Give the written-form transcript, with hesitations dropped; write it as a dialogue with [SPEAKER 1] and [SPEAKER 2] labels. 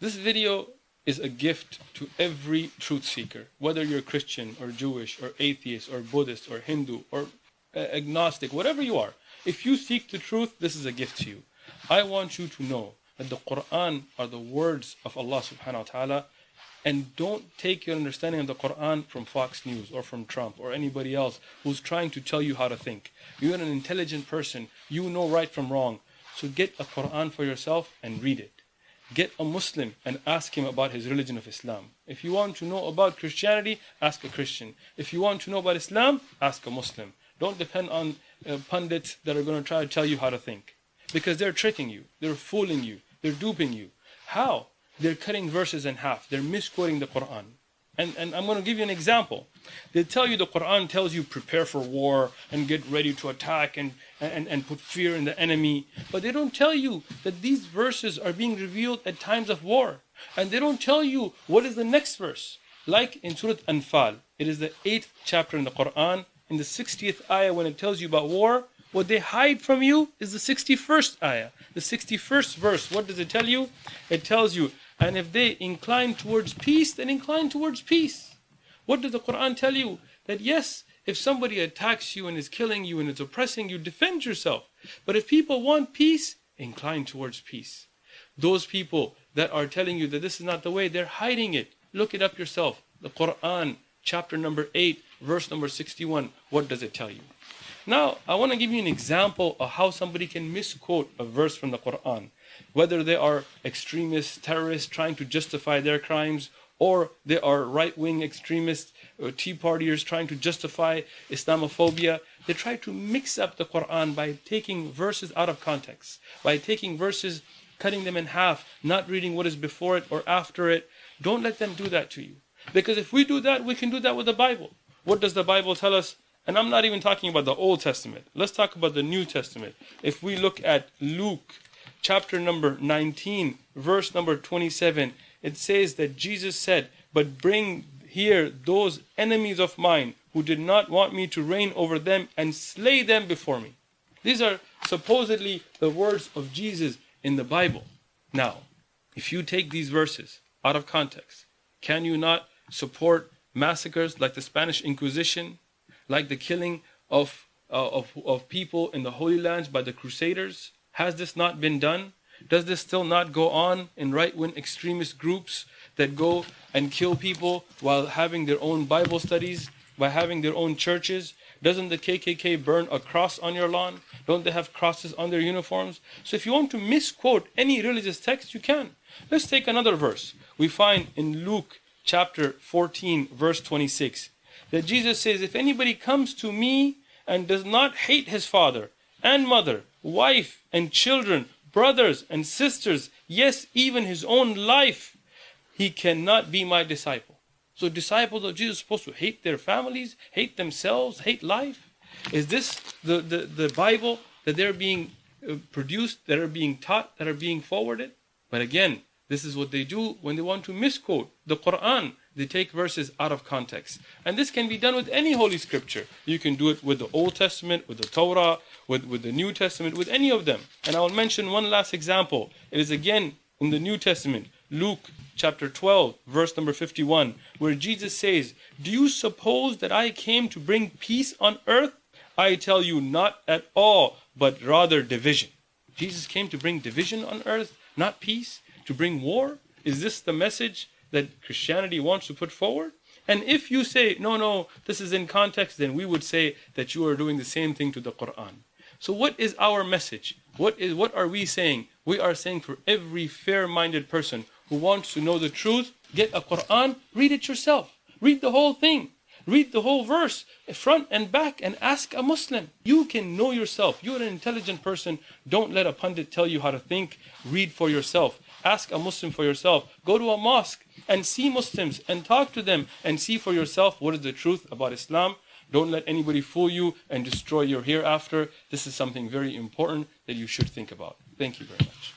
[SPEAKER 1] This video is a gift to every truth seeker, whether you're Christian or Jewish or atheist or Buddhist or Hindu or agnostic, whatever you are. If you seek the truth, this is a gift to you. I want you to know that the Quran are the words of Allah subhanahu wa ta'ala, and don't take your understanding of the Quran from Fox News or from Trump or anybody else who's trying to tell you how to think. You're an intelligent person. You know right from wrong. So get a Quran for yourself and read it. Get a Muslim and ask him about his religion of Islam. If you want to know about Christianity, ask a Christian. If you want to know about Islam, ask a Muslim. Don't depend on pundits that are going to try to tell you how to think. Because they're tricking you. They're fooling you. They're duping you. How? They're cutting verses in half. They're misquoting the Quran. And I'm going to give you an example. They tell you the Quran tells you prepare for war and get ready to attack and put fear in the enemy. But they don't tell you that these verses are being revealed at times of war. And they don't tell you what is the next verse. Like in Surah Anfal, it is the 8th chapter in the Quran. In the 60th ayah, when it tells you about war, what they hide from you is the 61st ayah. The 61st verse, what does it tell you? It tells you, and if they incline towards peace, then incline towards peace. What does the Quran tell you? That yes, if somebody attacks you and is killing you and is oppressing you, defend yourself. But if people want peace, incline towards peace. Those people that are telling you that this is not the way, they're hiding it. Look it up yourself. The Quran, chapter number 8, verse number 61. What does it tell you? Now, I want to give you an example of how somebody can misquote a verse from the Quran. Whether they are extremists, terrorists trying to justify their crimes, or they are right-wing extremists, Tea Partiers trying to justify Islamophobia. They try to mix up the Quran by taking verses out of context, by taking verses, cutting them in half, not reading what is before it or after it. Don't let them do that to you. Because if we do that, we can do that with the Bible. What does the Bible tell us? And I'm not even talking about the Old Testament. Let's talk about the New Testament. If we look at Luke, chapter number 19, verse number 27, it says that Jesus said, "But bring here those enemies of mine who did not want me to reign over them and slay them before me." These are supposedly the words of Jesus in the Bible. Now, if you take these verses out of context, can you not support massacres like the Spanish Inquisition, like the killing of people in the Holy Lands by the Crusaders? Has this not been done? Does this still not go on in right-wing extremist groups that go and kill people while having their own Bible studies, by having their own churches? Doesn't the KKK burn a cross on your lawn? Don't they have crosses on their uniforms? So if you want to misquote any religious text, you can. Let's take another verse. We find in Luke chapter 14, verse 26, that Jesus says, "If anybody comes to me and does not hate his father and mother, wife and children, brothers and sisters, yes, even his own life, he cannot be my disciple." So disciples of Jesus are supposed to hate their families, hate themselves, hate life? Is this the Bible that they're being produced, that are being taught, that are being forwarded? But again, this is what they do when they want to misquote the Quran. They take verses out of context. And this can be done with any Holy Scripture. You can do it with the Old Testament, with the Torah, with the New Testament, with any of them. And I will mention one last example. It is again in the New Testament, Luke chapter 12, verse number 51, where Jesus says, "Do you suppose that I came to bring peace on earth? I tell you, not at all, but rather division." Jesus came to bring division on earth, not peace, to bring war? Is this the message that Christianity wants to put forward? And if you say, no, this is in context, then we would say that you are doing the same thing to the Quran. So what is our message? What are we saying? We are saying for every fair-minded person who wants to know the truth, get a Quran, read it yourself. Read the whole thing. Read the whole verse, front and back, and ask a Muslim. You can know yourself. You're an intelligent person. Don't let a pundit tell you how to think. Read for yourself. Ask a Muslim for yourself. Go to a mosque and see Muslims and talk to them and see for yourself what is the truth about Islam. Don't let anybody fool you and destroy your hereafter. This is something very important that you should think about. Thank you very much.